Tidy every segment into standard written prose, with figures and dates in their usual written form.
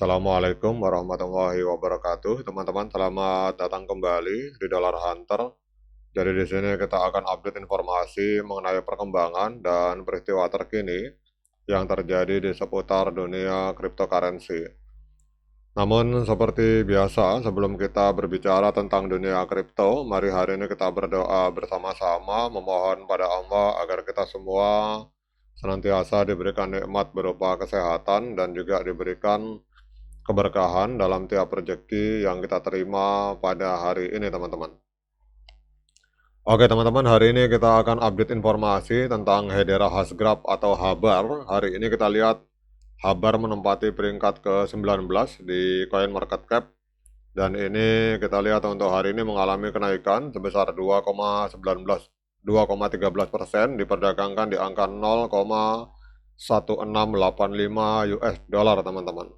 Assalamualaikum warahmatullahi wabarakatuh, teman-teman. Selamat datang kembali di Dollar Hunter. Jadi di sini kita akan update informasi mengenai perkembangan dan peristiwa terkini yang terjadi di seputar dunia cryptocurrency. Namun seperti biasa, sebelum kita berbicara tentang dunia kripto, mari hari ini kita berdoa bersama-sama memohon pada Allah agar kita semua senantiasa diberikan nikmat berupa kesehatan dan juga diberikan keberkahan dalam tiap rezeki yang kita terima pada hari ini, teman-teman. Oke, teman-teman, hari ini kita akan update informasi tentang Hedera Hashgraph atau Habar. Hari ini kita lihat Habar menempati peringkat ke-19 di CoinMarketCap. Dan ini kita lihat untuk hari ini mengalami kenaikan sebesar 2,13% diperdagangkan di angka 0,1685 US dollar, teman-teman.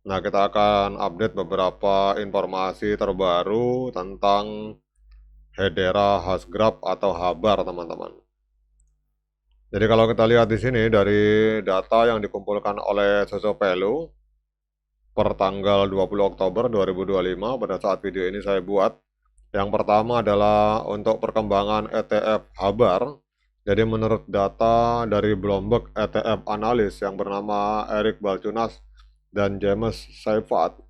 Nah, kita akan update beberapa informasi terbaru tentang Hedera Hashgraph atau Habar, teman-teman. Jadi kalau kita lihat di sini dari data yang dikumpulkan oleh Sosopelo per tanggal 20 Oktober 2025 pada saat video ini saya buat. Yang pertama adalah untuk perkembangan ETF Habar. Jadi menurut data dari Bloomberg ETF Analyst yang bernama Eric Balchunas dan James Seifert,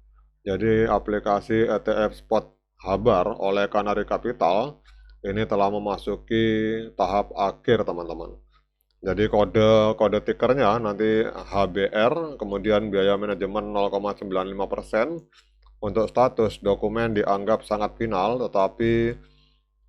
jadi aplikasi ETF Spot Habar oleh Canary Capital ini telah memasuki tahap akhir, teman-teman. Jadi kode tikernya nanti HBR, kemudian biaya manajemen 0,95%. Untuk status dokumen dianggap sangat final, tetapi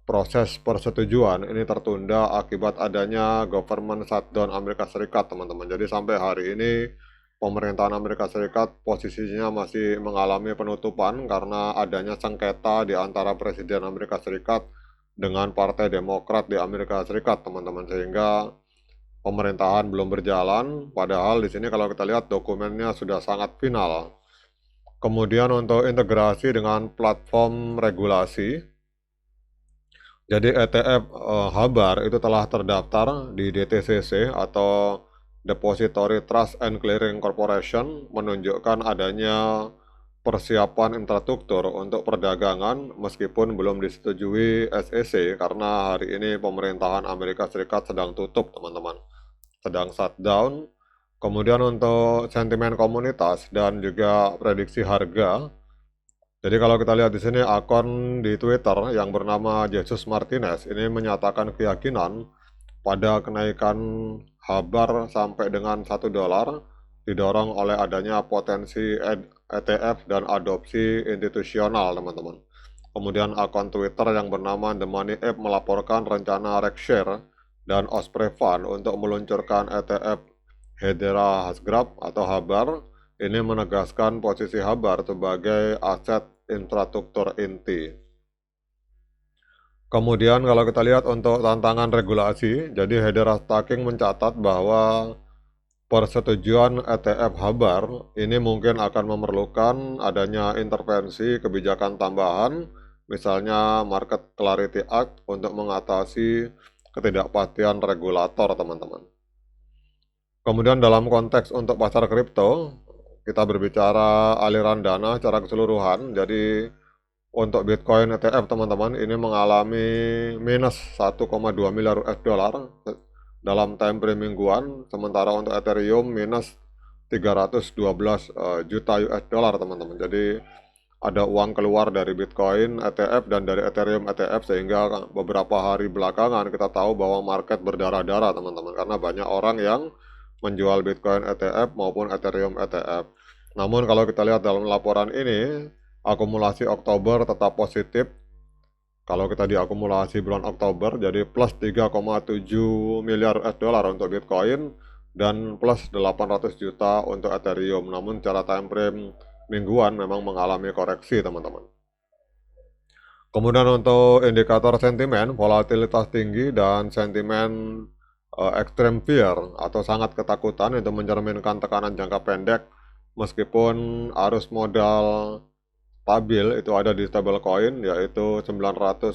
proses persetujuan ini tertunda akibat adanya government shutdown Amerika Serikat, teman-teman. Jadi sampai hari ini pemerintahan Amerika Serikat posisinya masih mengalami penutupan karena adanya sengketa di antara Presiden Amerika Serikat dengan Partai Demokrat di Amerika Serikat, teman-teman, sehingga pemerintahan belum berjalan. Padahal di sini kalau kita lihat dokumennya sudah sangat final. Kemudian untuk integrasi dengan platform regulasi, jadi ETF Habar itu telah terdaftar di DTCC atau Depository Trust and Clearing Corporation, menunjukkan adanya persiapan infrastruktur untuk perdagangan meskipun belum disetujui SEC karena hari ini pemerintahan Amerika Serikat sedang tutup, teman-teman, sedang shutdown. Kemudian untuk sentimen komunitas dan juga prediksi harga. Jadi kalau kita lihat di sini akun di Twitter yang bernama Jesus Martinez ini menyatakan keyakinan pada kenaikan Habar sampai dengan $1 didorong oleh adanya potensi ETF dan adopsi institusional, teman-teman. Kemudian akun Twitter yang bernama The Money App melaporkan rencana Rexshare dan Osprey Fund untuk meluncurkan ETF Hedera Hashgraph atau Habar. Ini menegaskan posisi Habar sebagai aset infrastruktur inti. Kemudian kalau kita lihat untuk tantangan regulasi, jadi Hedera Staking mencatat bahwa persetujuan ETF Habar ini mungkin akan memerlukan adanya intervensi kebijakan tambahan, misalnya Market Clarity Act untuk mengatasi ketidakpastian regulator, teman-teman. Kemudian dalam konteks untuk pasar kripto, kita berbicara aliran dana secara keseluruhan. Jadi untuk Bitcoin ETF, teman-teman, ini mengalami minus 1,2 miliar US dollar dalam time frame mingguan, sementara untuk Ethereum minus 312 juta US dollar, teman-teman. Jadi ada uang keluar dari Bitcoin ETF dan dari Ethereum ETF, sehingga beberapa hari belakangan kita tahu bahwa market berdarah-darah, teman-teman, karena banyak orang yang menjual Bitcoin ETF maupun Ethereum ETF. Namun kalau kita lihat dalam laporan ini, akumulasi Oktober tetap positif. Kalau kita diakumulasi bulan Oktober, jadi plus 3,7 miliar US dollar untuk Bitcoin dan plus 800 juta untuk Ethereum. Namun secara time frame mingguan memang mengalami koreksi, teman-teman. Kemudian untuk indikator sentimen, volatilitas tinggi dan sentimen extreme fear atau sangat ketakutan itu mencerminkan tekanan jangka pendek meskipun arus modal stabil itu ada di stablecoin, yaitu 995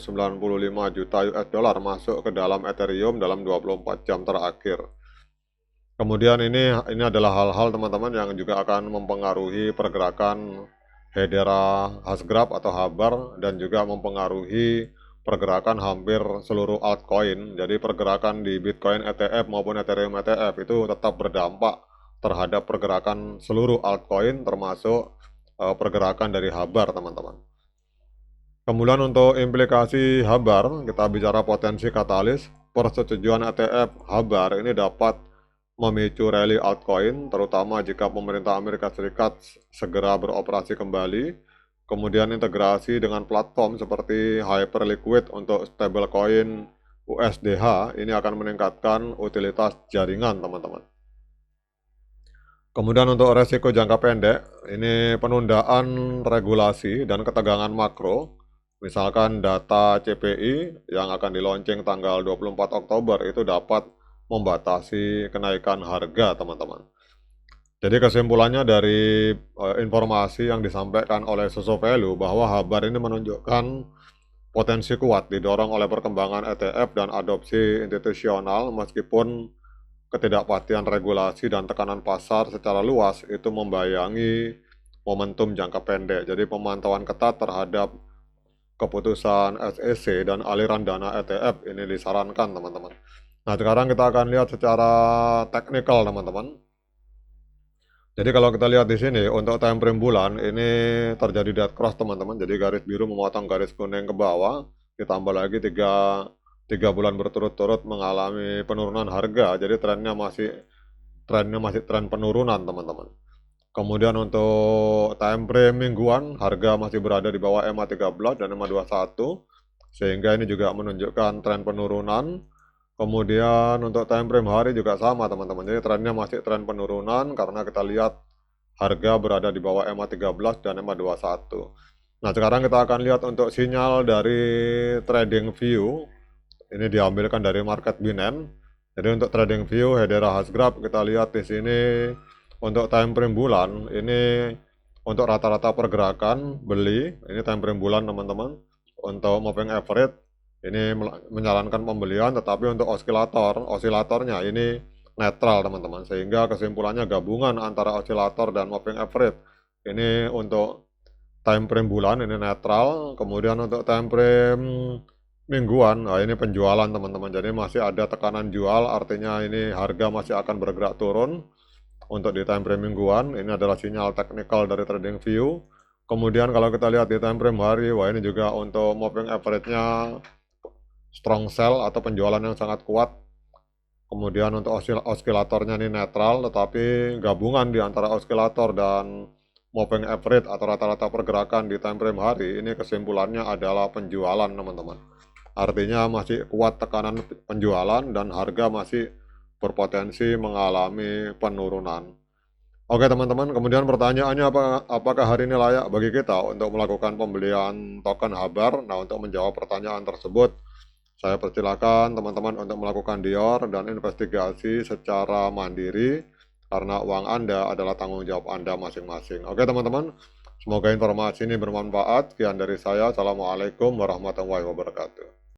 juta US dollar masuk ke dalam Ethereum dalam 24 jam terakhir. Kemudian ini adalah hal-hal teman-teman yang juga akan mempengaruhi pergerakan Hedera, Hasgrap atau Habar, dan juga mempengaruhi pergerakan hampir seluruh altcoin. Jadi pergerakan di Bitcoin ETF maupun Ethereum ETF itu tetap berdampak terhadap pergerakan seluruh altcoin, termasuk pergerakan dari Habar, teman-teman. Kemudian untuk implikasi Habar, kita bicara potensi katalis. Persetujuan ETF Habar ini dapat memicu rally altcoin, terutama jika pemerintah Amerika Serikat segera beroperasi kembali. Kemudian integrasi dengan platform seperti Hyperliquid untuk stablecoin USDH ini akan meningkatkan utilitas jaringan, teman-teman. Kemudian untuk resiko jangka pendek, ini penundaan regulasi dan ketegangan makro. Misalkan data CPI yang akan di-launching tanggal 24 Oktober itu dapat membatasi kenaikan harga, teman-teman. Jadi kesimpulannya dari informasi yang disampaikan oleh Soso Value bahwa Habar ini menunjukkan potensi kuat didorong oleh perkembangan ETF dan adopsi institusional, meskipun ketidakpastian regulasi dan tekanan pasar secara luas itu membayangi momentum jangka pendek. Jadi pemantauan ketat terhadap keputusan SEC dan aliran dana ETF ini disarankan, teman-teman. Nah, sekarang kita akan lihat secara teknikal, teman-teman. Jadi kalau kita lihat di sini untuk time frame bulan ini terjadi dead cross, teman-teman. Jadi garis biru memotong garis kuning ke bawah, ditambah lagi tiga bulan berturut-turut mengalami penurunan harga. Jadi trennya masih tren penurunan, teman-teman. Kemudian untuk time frame mingguan, harga masih berada di bawah EMA 13 dan EMA 21, sehingga ini juga menunjukkan tren penurunan. Kemudian untuk time frame hari juga sama, teman-teman. Jadi trennya masih tren penurunan karena kita lihat harga berada di bawah EMA 13 dan EMA 21. Nah, sekarang kita akan lihat untuk sinyal dari trading view. Ini diambilkan dari market Binance. Jadi untuk trading view Hedera Hasgrap kita lihat di sini untuk time frame bulan ini untuk rata-rata pergerakan beli, ini time frame bulan, teman-teman. Untuk moving average ini menyarankan pembelian, tetapi untuk osilatornya ini netral, teman-teman. Sehingga kesimpulannya gabungan antara osilator dan moving average. Ini untuk time frame bulan ini netral. Kemudian untuk time frame mingguan, nah ini penjualan, teman-teman. Jadi masih ada tekanan jual, artinya ini harga masih akan bergerak turun. Untuk di time frame mingguan, ini adalah sinyal teknikal dari trading view. Kemudian kalau kita lihat di time frame hari, wah ini juga untuk moving average-nya strong sell atau penjualan yang sangat kuat. Kemudian untuk osilatornya ini netral, tetapi gabungan di antara osilator dan moving average atau rata-rata pergerakan di time frame hari, ini kesimpulannya adalah penjualan, teman-teman. Artinya masih kuat tekanan penjualan dan harga masih berpotensi mengalami penurunan. Oke, teman-teman, kemudian pertanyaannya apakah hari ini layak bagi kita untuk melakukan pembelian token Habar? Nah, untuk menjawab pertanyaan tersebut, saya persilakan teman-teman untuk melakukan dior dan investigasi secara mandiri, karena uang Anda adalah tanggung jawab Anda masing-masing. Oke, teman-teman, semoga informasi ini bermanfaat. Sekian dari saya. Assalamualaikum warahmatullahi wabarakatuh.